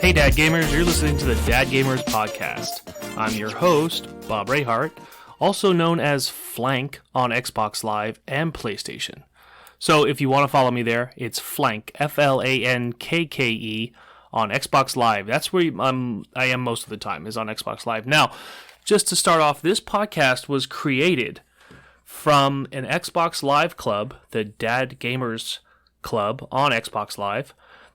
Hey Dad Gamers, you're listening to the Dad Gamers Podcast. I'm your host, Bob Rayhart, also known as Flank on Xbox Live and PlayStation. So if you want to follow me there, it's Flank, Flankke, on Xbox Live. That's where I am most of the time, is on Xbox Live. Now, just to start off, this podcast was created from an Xbox Live club, the Dad Gamers Club on Xbox Live.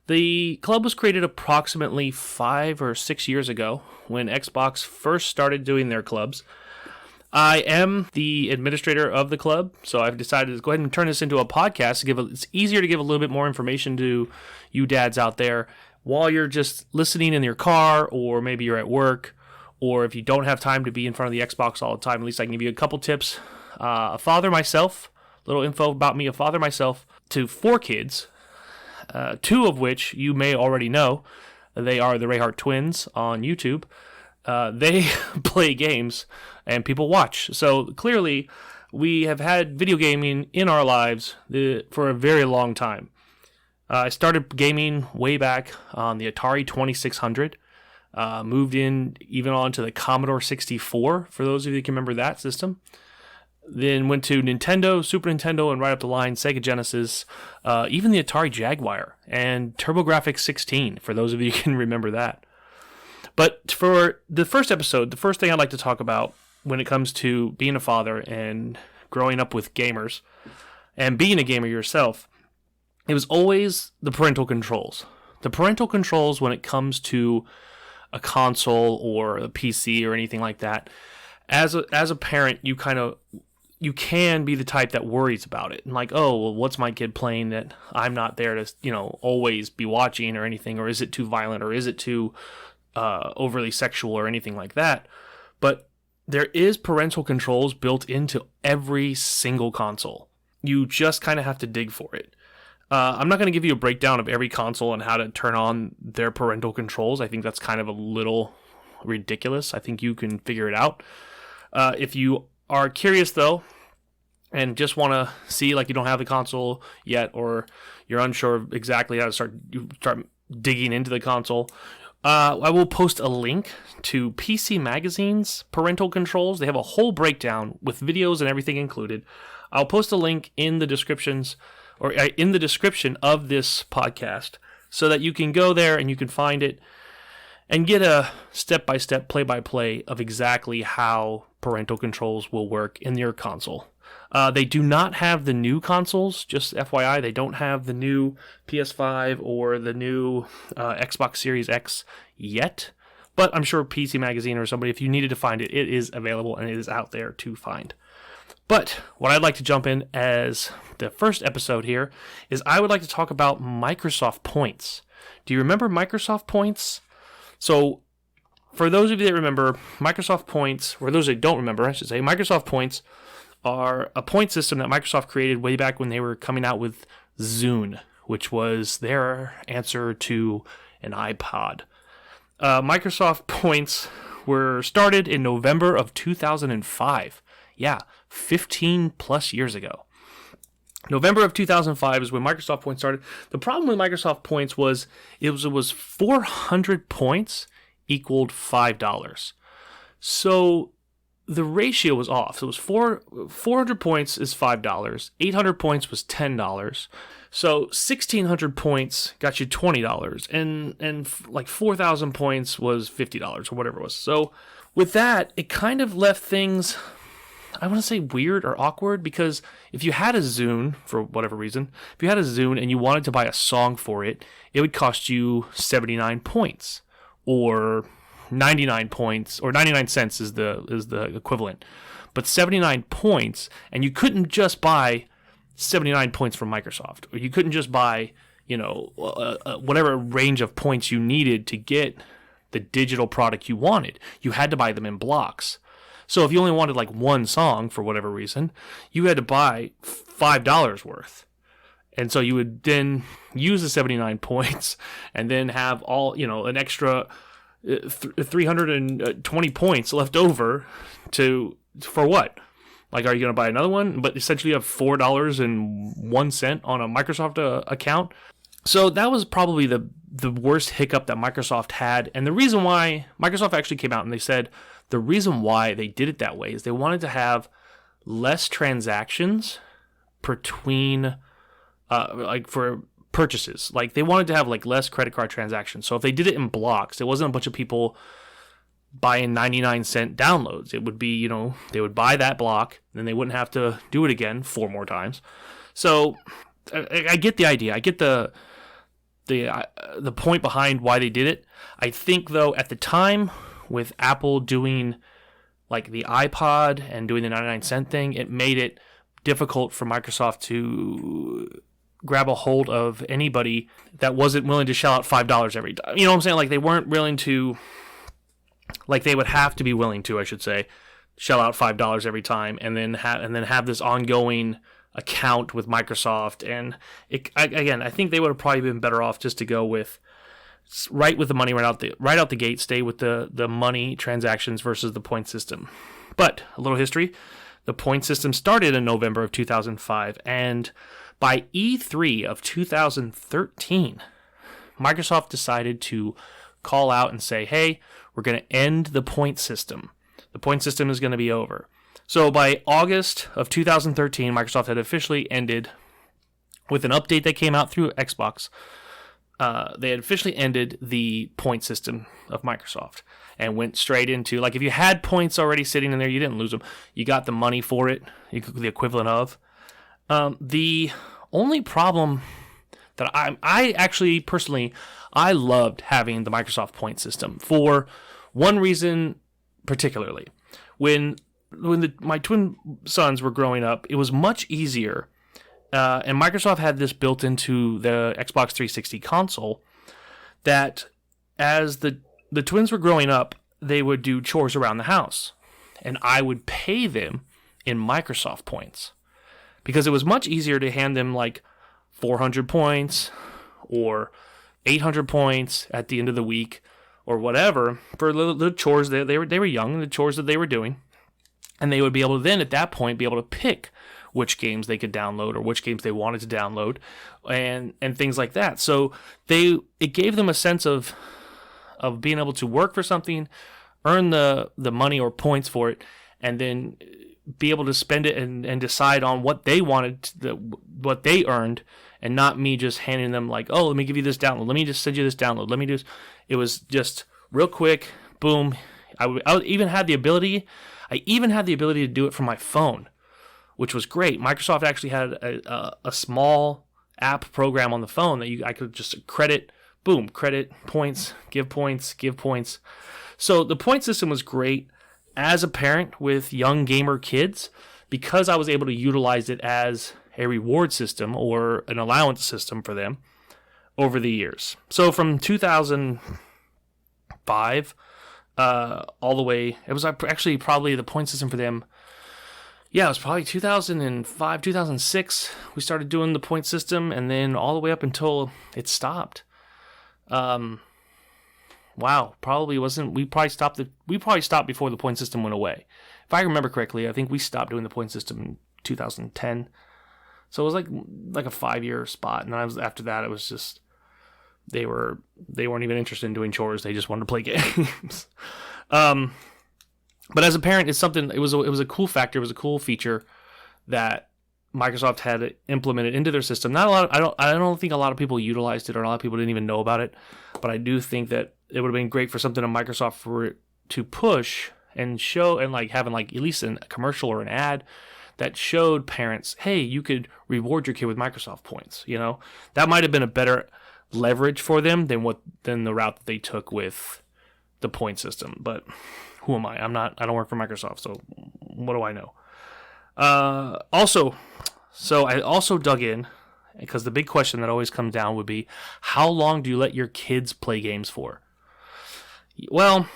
The club was created approximately 5 or 6 years ago when Xbox first started doing their clubs. I am the administrator of the club, so I've decided to go ahead and turn this into a podcast. It's easier to give a little bit more information to you dads out there while you're just listening in your car, or maybe you're at work, or if you don't have time to be in front of the Xbox all the time. At least I can give you a couple tips. A father myself, little info about me, a father myself to 4 kids. 2 of which you may already know. They are the Rayhart twins on YouTube. They play games and people watch. So clearly, we have had video gaming in our lives for a very long time. I started gaming way back on the Atari 2600. Moved in even on to the Commodore 64, for those of you who can remember that system. Then went to Nintendo, Super Nintendo, and right up the line, Sega Genesis, even the Atari Jaguar, and TurboGrafx 16, for those of you who can remember that. But for the first episode, the first thing I'd like to talk about when it comes to being a father and growing up with gamers, and being a gamer yourself, it was always the parental controls. The parental controls when it comes to a console or a PC or anything like that. As a parent, you can be the type that worries about it. And like, oh, well, what's my kid playing that I'm not there to, always be watching or anything? Or is it too violent? Or is it too overly sexual or anything like that? But there is parental controls built into every single console. You just kind of have to dig for it. I'm not going to give you a breakdown of every console and how to turn on their parental controls. I think that's kind of a little ridiculous. I think you can figure it out. If you are curious, though, and just want to see, like, you don't have the console yet, or you're unsure of exactly how to start digging into the console, I will post a link to PC Magazine's parental controls. They have a whole breakdown with videos and everything included. I'll post a link in the descriptions, or in the description of this podcast, so that you can go there and you can find it and get a step-by-step, play-by-play of exactly how parental controls will work in your console. They do not have the new consoles, just FYI. They don't have the new PS5 or the new Xbox Series X yet. But I'm sure PC Magazine or somebody, if you needed to find it, it is available and it is out there to find. But what I'd like to jump in as the first episode here is I would like to talk about Microsoft Points. Do you remember Microsoft Points? So, for those of you that remember, Microsoft Points, or those that don't remember, I should say, Microsoft Points are a point system that Microsoft created way back when they were coming out with Zune, which was their answer to an iPod. Microsoft Points were started in November of 2005. Yeah, 15 plus years ago. November of 2005 is when Microsoft Points started. The problem with Microsoft Points was it was 400 points equaled $5. So the ratio was off. So it was 400 points is $5. 800 points was $10. So 1,600 points got you $20, and like 4,000 points was $50 or whatever it was. So with that, it kind of left things, I want to say, weird or awkward, because if you had a Zune, for whatever reason, if you had a Zune and you wanted to buy a song for it, it would cost you 79 points, or 99 points, or 99 cents is the equivalent. But 79 points, and you couldn't just buy 79 points from Microsoft, or you couldn't just buy, whatever range of points you needed to get the digital product you wanted. You had to buy them in blocks. So if you only wanted like one song for whatever reason, you had to buy $5 worth. And so you would then use the 79 points and then have all, an extra 320 points left over for what? Like, are you going to buy another one? But essentially you have $4.01 on a Microsoft account. So that was probably the the worst hiccup that Microsoft had. And the reason why Microsoft actually came out and they said the reason why they did it that way is they wanted to have less transactions between, like for purchases. Like they wanted to have like less credit card transactions. So if they did it in blocks, it wasn't a bunch of people buying 99-cent downloads. It would be, they would buy that block, then they wouldn't have to do it again 4 more times. So I get the idea. I get the point behind why they did it. I think though at the time with Apple doing like the iPod and doing the 99-cent thing, it made it difficult for Microsoft to grab a hold of anybody that wasn't willing to shell out $5 every time. You know what I'm saying? Like they weren't willing to, like they would have to be willing to, I should say, shell out $5 every time and then have this ongoing account with Microsoft. And I think they would have probably been better off just to go with the money right out the gate, stay with the money transactions versus the point system. But a little history. The point system started in November of 2005, and by E3 of 2013, Microsoft decided to call out and say, hey, we're going to end the point system. The point system is going to be over. So by August of 2013, Microsoft had officially ended, with an update that came out through Xbox, they had officially ended the point system of Microsoft and went straight into, like if you had points already sitting in there, you didn't lose them. You got the money for it, the equivalent of. The only problem that I actually personally, I loved having the Microsoft point system for one reason particularly. When my twin sons were growing up, it was much easier, and Microsoft had this built into the Xbox 360 console, that as the twins were growing up, they would do chores around the house, and I would pay them in Microsoft points, because it was much easier to hand them like 400 points or 800 points at the end of the week or whatever for the chores that they were young, the chores that they were doing. And they would be able to then, at that point, be able to pick which games they could download or which games they wanted to download and things like that. So it gave them a sense of being able to work for something, earn the money or points for it, and then be able to spend it and decide on what they wanted, what they earned, and not me just handing them like, oh, let me give you this download. Let me just send you this download. It was just real quick, boom. I even had the ability to do it from my phone, which was great. Microsoft actually had a small app program on the phone that I could just credit points, give points. So the point system was great as a parent with young gamer kids because I was able to utilize it as a reward system or an allowance system for them over the years. So from 2005 all the way, it was actually probably the point system for them. Yeah, it was probably 2005, 2006. We started doing the point system, and then all the way up until it stopped. Wow, probably wasn't. We probably stopped before the point system went away. If I remember correctly, I think we stopped doing the point system in 2010. So it was like a 5-year spot, and then after that, it was just they weren't even interested in doing chores. They just wanted to play games. But as a parent, it's something. It was a cool factor. It was a cool feature that Microsoft had implemented into their system. Not a lot. I don't think a lot of people utilized it, or a lot of people didn't even know about it. But I do think that it would have been great for something in Microsoft for it to push and show, and like having like at least a commercial or an ad that showed parents, hey, you could reward your kid with Microsoft points. You know, that might have been a better leverage for them than the route that they took with the point system. But who am I? I don't work for Microsoft, so what do I know? So I also dug in, because the big question that always comes down would be, how long do you let your kids play games for? Well,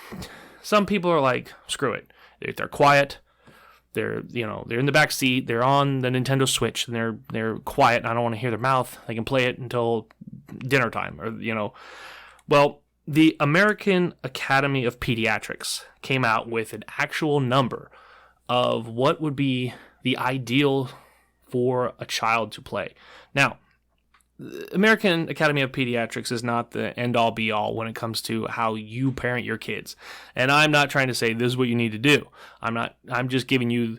some people are like, screw it. They're quiet. They're in the back seat. They're on the Nintendo Switch, and they're quiet, and I don't want to hear their mouth. They can play it until dinner time, or Well, the American Academy of Pediatrics came out with an actual number of what would be the ideal for a child to play. Now, American Academy of Pediatrics is not the end-all be-all when it comes to how you parent your kids. And I'm not trying to say this is what you need to do. I'm just giving you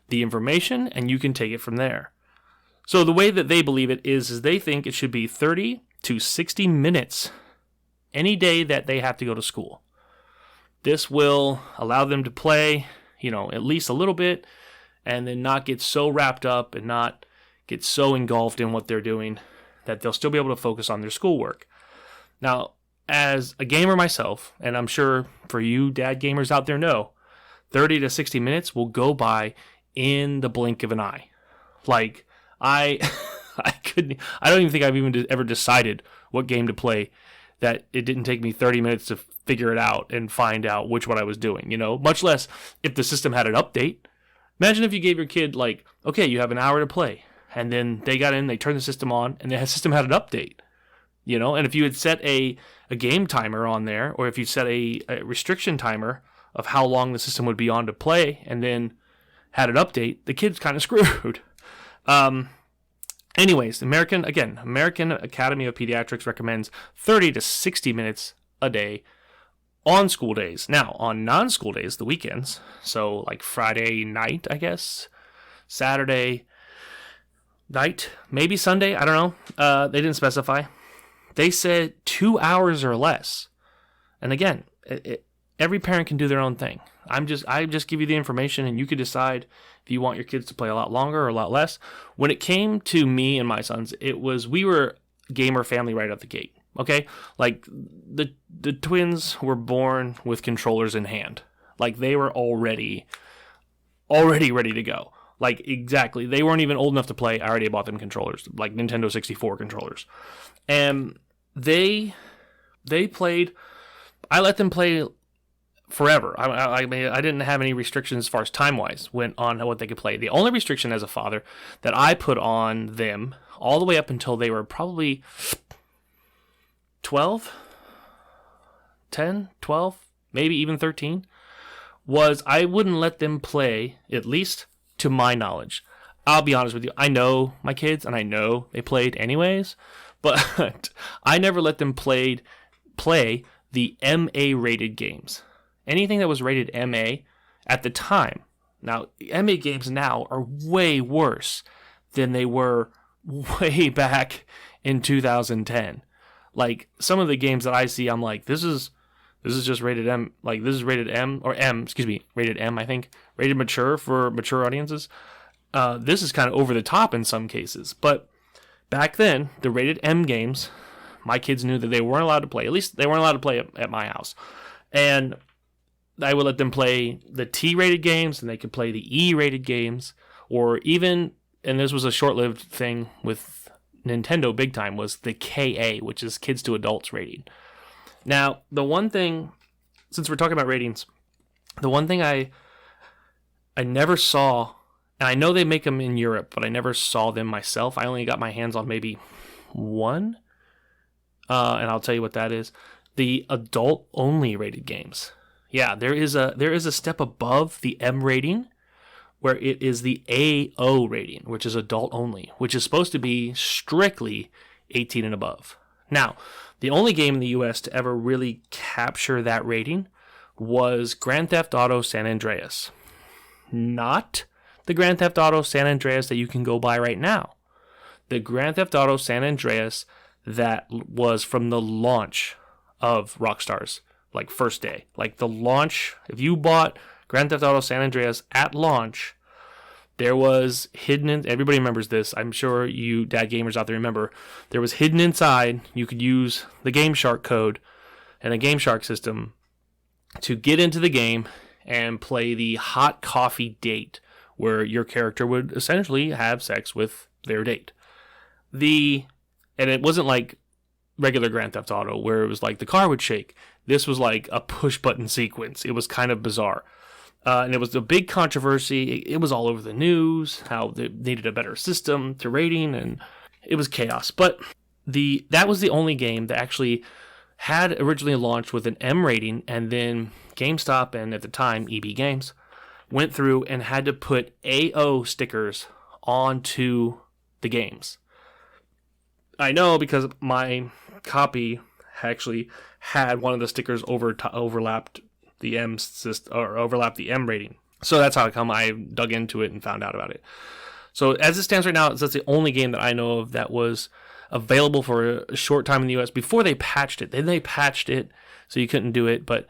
the information, and you can take it from there. So the way that they believe it is they think it should be 30 to 60 minutes any day that they have to go to school. This will allow them to play, at least a little bit, and then not get so wrapped up and not get so engulfed in what they're doing that they'll still be able to focus on their schoolwork. Now, as a gamer myself, and I'm sure for you dad gamers out there know, 30 to 60 minutes will go by in the blink of an eye. Like, I don't even think I've even ever decided what game to play that it didn't take me 30 minutes to figure it out and find out which one I was doing, much less if the system had an update. Imagine if you gave your kid, okay, you have an hour to play, and then they got in, they turned the system on, and the system had an update, and if you had set a game timer on there, or if you set a restriction timer of how long the system would be on to play, and then had an update, the kid's kind of screwed. Anyways, American Academy of Pediatrics recommends 30 to 60 minutes a day on school days. Now, on non-school days, the weekends, so like Friday night, I guess, Saturday night, maybe Sunday, I don't know. They didn't specify. They said 2 hours or less. And again, every parent can do their own thing. I just give you the information, and you can decide if you want your kids to play a lot longer or a lot less. When it came to me and my sons, we were gamer family right out the gate. Okay, like the twins were born with controllers in hand. Like they were already ready to go. Like exactly, they weren't even old enough to play. I already bought them controllers, like Nintendo 64 controllers, and they played. I let them play forever. I mean, I didn't have any restrictions as far as time-wise on what they could play. The only restriction as a father that I put on them all the way up until they were probably 12, 10, 12, maybe even 13, was I wouldn't let them play, at least to my knowledge. I'll be honest with you. I know my kids, and I know they played anyways, but I never let them play the MA-rated games. Anything that was rated MA at the time. Now, MA games now are way worse than they were way back in 2010. Like, some of the games that I see, I'm like, this is just rated M. Like, this is rated M, or M, excuse me, rated M, I think. Rated mature for mature audiences. This is kind of over the top in some cases. But back then, the rated M games, my kids knew that they weren't allowed to play. At least they weren't allowed to play at my house. And I would let them play the T-rated games, and they could play the E-rated games, or even, and this was a short-lived thing with Nintendo big time, was the KA, which is kids to adults rating. Now, the one thing, since we're talking about ratings, the one thing I never saw, and I know they make them in Europe, but I never saw them myself. I only got my hands on maybe one, and I'll tell you what that is. The adult-only rated games. Yeah, there is a step above the M rating, where it is the AO rating, which is adult only, which is supposed to be strictly 18 and above. Now, the only game in the US to ever really capture that rating was Grand Theft Auto San Andreas. Not the Grand Theft Auto San Andreas that you can go buy right now. The Grand Theft Auto San Andreas that was from the launch of Rockstar's, like, first day. Like, the launch, if you bought Grand Theft Auto San Andreas at launch, there was hidden in, everybody remembers this, I'm sure you dad gamers out there remember, there was hidden inside, you could use the Game Shark code and a Game Shark system to get into the game and play the hot coffee date, where your character would essentially have sex with their date. And it wasn't like regular Grand Theft Auto, where it was like the car would shake. This was like a push-button sequence. It was kind of bizarre. And it was a big controversy. It was all over the news, how they needed a better system to rating, and it was chaos. But that was the only game that actually had originally launched with an M rating, and then GameStop, and at the time, EB Games, went through and had to put AO stickers onto the games. I know because my copy actually had one of the stickers overlapped the M system, or overlapped the M rating. So that's how I dug into it and found out about it. So as it stands right now, that's the only game that I know of that was available for a short time in the US before they patched it. Then they patched it so you couldn't do it, but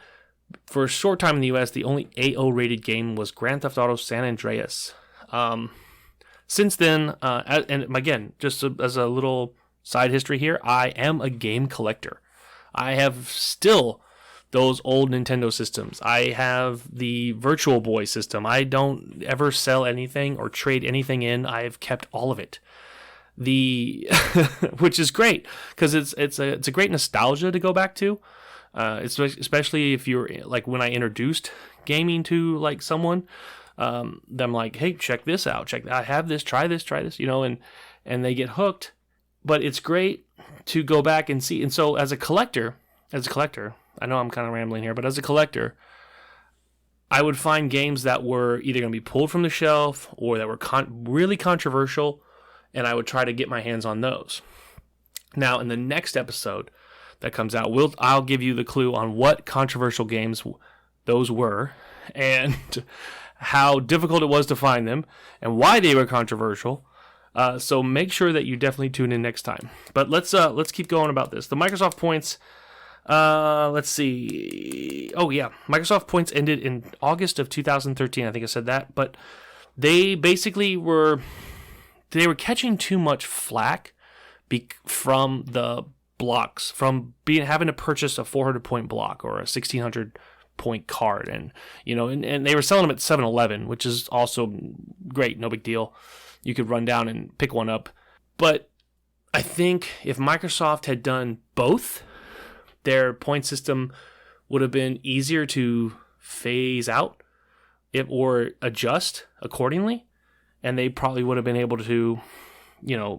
for a short time in the US, the only AO rated game was Grand Theft Auto San Andreas. Since then, and again, just as a little side history here, I am a game collector. I have still those old Nintendo systems. I have the Virtual Boy system. I don't ever sell anything or trade anything in. I've kept all of it. Which is great because it's a great nostalgia to go back to. Especially if you're like when I introduced gaming to like someone, I'm like, hey, check this out. I have this. Try this. And they get hooked. But it's great to go back and see. And so as a collector, I know I'm kind of rambling here, but as a collector, I would find games that were either going to be pulled from the shelf or that were really controversial, and I would try to get my hands on those. Now, in the next episode that comes out, I'll give you the clue on what controversial games those were and how difficult it was to find them and why they were controversial. So make sure that you definitely tune in next time. But let's keep going about this. The Microsoft points. Let's see. Oh yeah, Microsoft points ended in August of 2013. I think I said that, but they basically were catching too much flack from the blocks, from having to purchase a 400-point block or a 1,600-point card, and and they were selling them at 7-Eleven, which is also great, no big deal. You could run down and pick one up, but I think if Microsoft had done both, their point system would have been easier to phase out or adjust accordingly, and they probably would have been able to,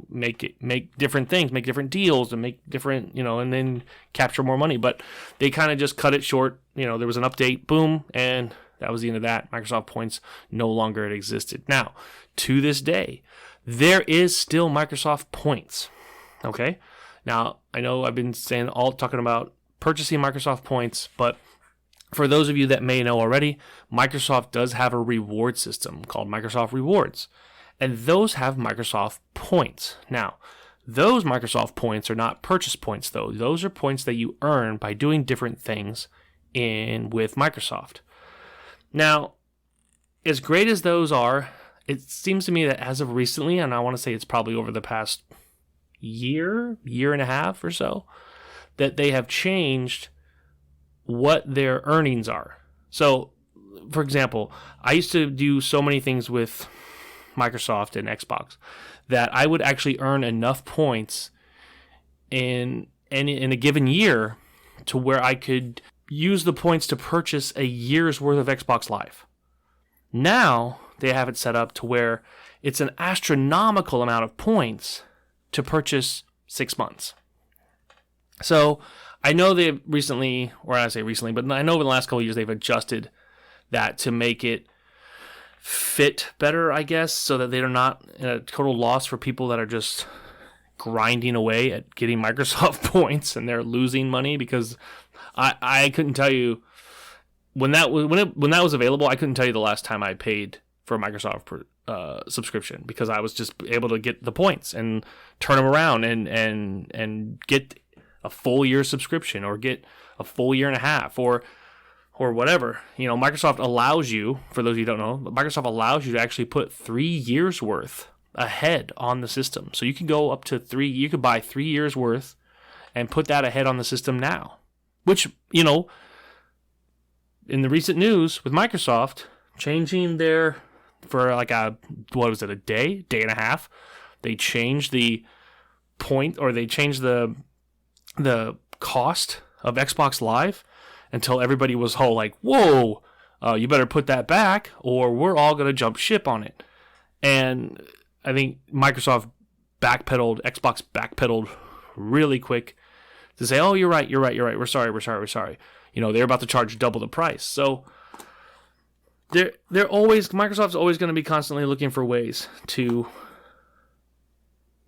make different things, make different deals, and make different, and then capture more money. But they kind of just cut it short. There was an update, boom, and that was the end of that. Microsoft Points no longer existed. Now, to this day, there is still Microsoft Points. Okay? Now, I know I've been talking about purchasing Microsoft Points, but for those of you that may know already, Microsoft does have a reward system called Microsoft Rewards, and those have Microsoft Points. Now, those Microsoft Points are not purchase points, though. Those are points that you earn by doing different things with Microsoft. Now, as great as those are, it seems to me that as of recently, and I want to say it's probably over the past year and a half or so, that they have changed what their earnings are. So, for example, I used to do so many things with Microsoft and Xbox that I would actually earn enough points in a given year to where I could use the points to purchase a year's worth of Xbox Live. Now, they have it set up to where it's an astronomical amount of points to purchase 6 months. So, I know they've recently, or I say recently, but I know in the last couple of years they've adjusted that to make it fit better, I guess, so that they're not a total loss for people that are just grinding away at getting Microsoft points and they're losing money, because I couldn't tell you when that was available. I couldn't tell you the last time I paid for a Microsoft subscription, because I was just able to get the points and turn them around and get a full year subscription or get a full year and a half or whatever. Microsoft allows you, for those of you who don't know, Microsoft allows you to actually put 3 years worth ahead on the system. So you can go up to you could buy 3 years worth and put that ahead on the system now. Which, in the recent news with Microsoft changing for like a day and a half, they changed the point, or they changed the cost of Xbox Live until everybody was all like, whoa, you better put that back or we're all going to jump ship on it. And I think Xbox backpedaled really quick to say, oh, you're right. We're sorry. They're about to charge double the price. So Microsoft's always going to be constantly looking for ways to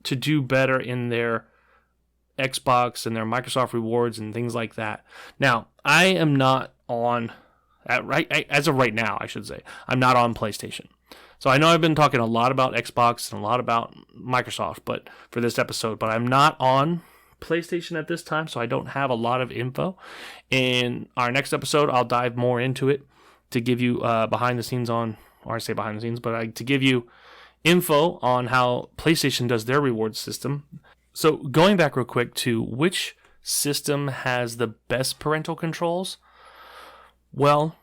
do better in their Xbox and their Microsoft rewards and things like that. Now, I am not on, as of right now, I should say, I'm not on PlayStation. So I know I've been talking a lot about Xbox and a lot about Microsoft, but for this episode, but I'm not on PlayStation at this time, so I don't have a lot of info. In our next episode, I'll dive more into it to give you behind the scenes on, or I say behind the scenes, but to give you info on how PlayStation does their reward system. So going back real quick to which system has the best parental controls, well,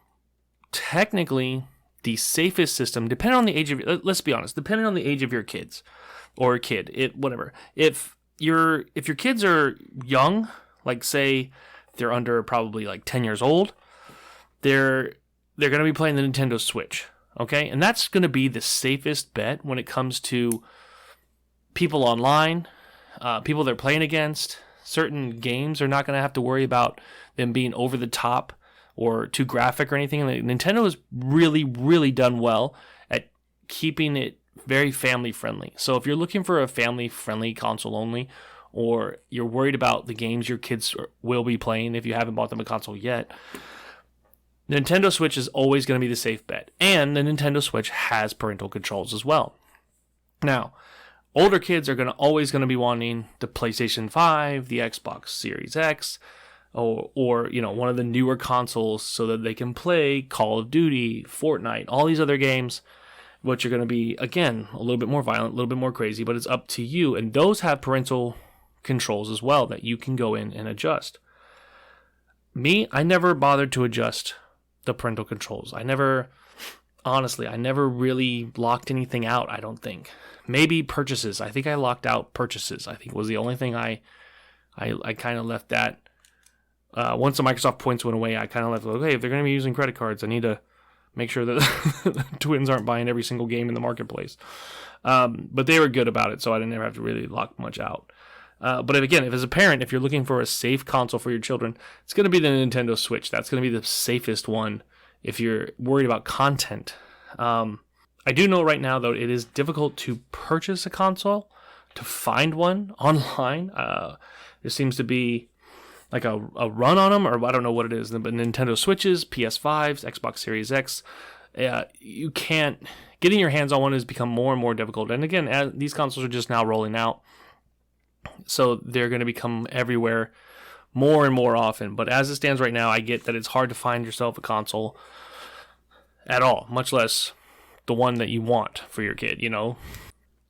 technically, the safest system, depending on the age of, let's be honest, depending on the age of your kids or kid, whatever. If your kids are young, like say they're under probably like 10 years old, they're going to be playing the Nintendo Switch, okay? And that's going to be the safest bet when it comes to people online, people they're playing against. Certain games are not going to have to worry about them being over the top or too graphic or anything. Nintendo has really, really done well at keeping it very family-friendly. So if you're looking for a family-friendly console only, or you're worried about the games your kids will be playing if you haven't bought them a console yet, Nintendo Switch is always going to be the safe bet. And the Nintendo Switch has parental controls as well. Now, older kids are always going to be wanting the PlayStation 5, the Xbox Series X, or one of the newer consoles so that they can play Call of Duty, Fortnite, all these other games, which are going to be, again, a little bit more violent, a little bit more crazy, but it's up to you. And those have parental controls as well that you can go in and adjust. Me, I never bothered to adjust the parental controls. I never really locked anything out, I don't think. Maybe purchases. I think I locked out purchases. I think was the only thing I kind of left that. Once the Microsoft points went away, I kind of left, okay, if they're going to be using credit cards, I need to make sure that the twins aren't buying every single game in the marketplace. But they were good about it, so I didn't ever have to really lock much out. But again, if as a parent, if you're looking for a safe console for your children, it's going to be the Nintendo Switch. That's going to be the safest one if you're worried about content. I do know right now, though, it is difficult to purchase a console, to find one online. There seems to be like a run on them, or I don't know what it is. But Nintendo Switches, PS5s, Xbox Series X, you can't, getting your hands on one has become more and more difficult. And again, these consoles are just now rolling out, so they're going to become everywhere more and more often. But as it stands right now, I get that it's hard to find yourself a console at all, much less the one that you want for your kid,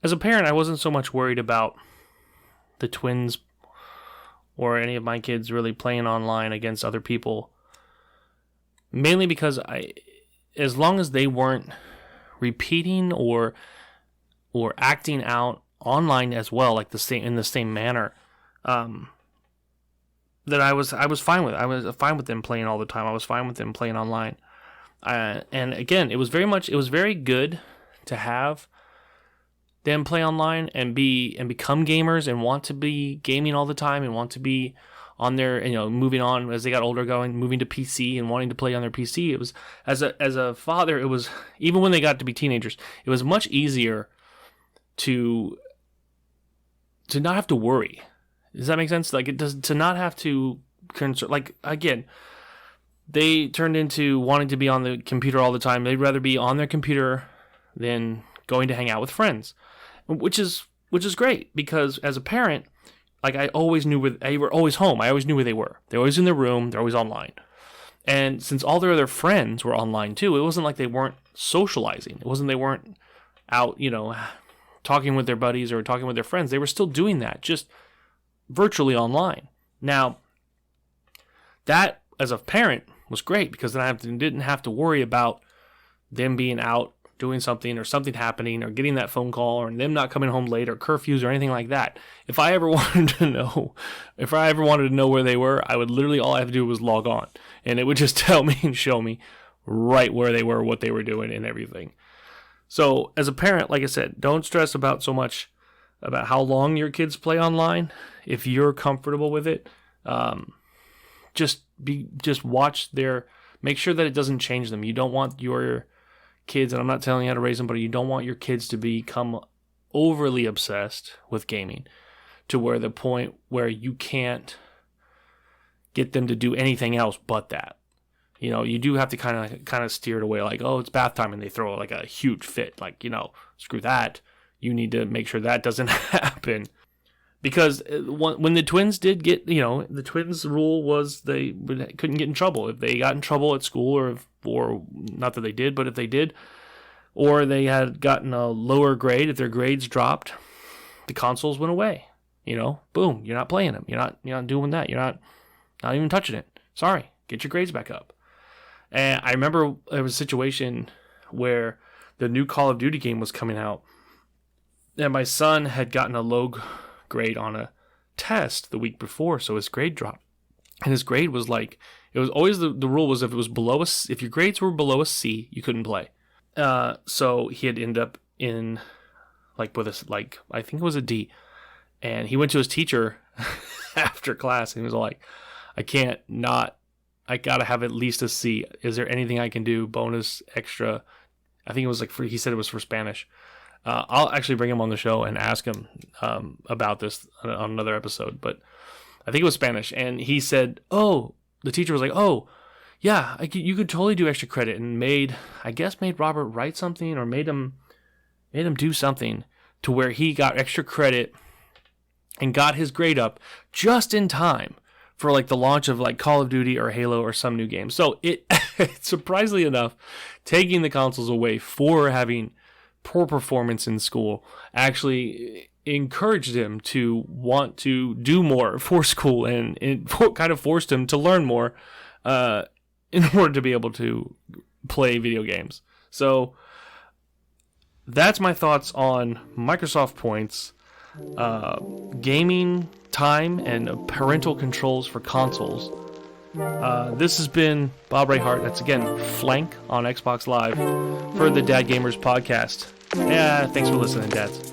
As a parent, I wasn't so much worried about the twins or any of my kids really playing online against other people, mainly because as long as they weren't repeating or acting out online as well, like in the same manner, that I was fine with. I was fine with them playing all the time. I was fine with them playing online. And again, it was very good to have them play online and become gamers and want to be gaming all the time and want to be on their, moving on as they got older, moving to PC and wanting to play on their PC. It was, as a father, it was, even when they got to be teenagers, it was much easier to not have to worry. Does that make sense? Like, it does, to not have to concern, like, again, they turned into wanting to be on the computer all the time. They'd rather be on their computer than going to hang out with friends, which is great, because as a parent, like, I always knew they were always home. I always knew where they were. They're always in their room. They're always online. And since all their other friends were online too, it wasn't like they weren't socializing. It wasn't they weren't out, talking with their buddies or talking with their friends. They were still doing that, just virtually online. Now, that as a parent was great, because then I didn't have to worry about them being out doing something or something happening or getting that phone call or them not coming home late or curfews or anything like that. If I ever wanted to know where they were, I would literally, all I have to do was log on, and it would just tell me and show me right where they were, what they were doing, and everything. So as a parent, like I said, don't stress about so much about how long your kids play online. If you're comfortable with it, just watch make sure that it doesn't change them. You don't want your kids, and I'm not telling you how to raise them, but you don't want your kids to become overly obsessed with gaming, to where the point where you can't get them to do anything else but that. You know, you do have to kind of steer it away, like, oh, it's bath time, and they throw like a huge fit. Like, you know, screw that. You need to make sure that doesn't happen. Because when the twins did get, you know, the twins' rule was they couldn't get in trouble. If they got in trouble at school, or not that they did, but if they did, or they had gotten a lower grade, if their grades dropped, the consoles went away. You know, boom, you're not playing them. You're not doing that. You're not even touching it. Sorry, get your grades back up. And I remember there was a situation where the new Call of Duty game was coming out, and my son had gotten a low grade on a test the week before, so his grade dropped. And his grade was like, it was always the rule was if it was below if your grades were below a C, you couldn't play. So he had ended up in like with I think it was a D, and he went to his teacher after class and he was like, I gotta have at least a C. Is there anything I can do? Bonus, extra? I think it was he said it was for Spanish. I'll actually bring him on the show and ask him about this on another episode. But I think it was Spanish. And he said, the teacher was like, oh, yeah, you could totally do extra credit. And made Robert write something or made him do something to where he got extra credit and got his grade up just in time for like the launch of like Call of Duty or Halo or some new game. So it surprisingly enough, taking the consoles away for having poor performance in school actually encouraged him to want to do more for school, and it kind of forced him to learn more in order to be able to play video games. So that's my thoughts on Microsoft Points, gaming time, and parental controls for consoles. This has been Bob Rayhart. That's again Flank on Xbox Live for the Dad Gamers podcast. Yeah, thanks for listening, dads.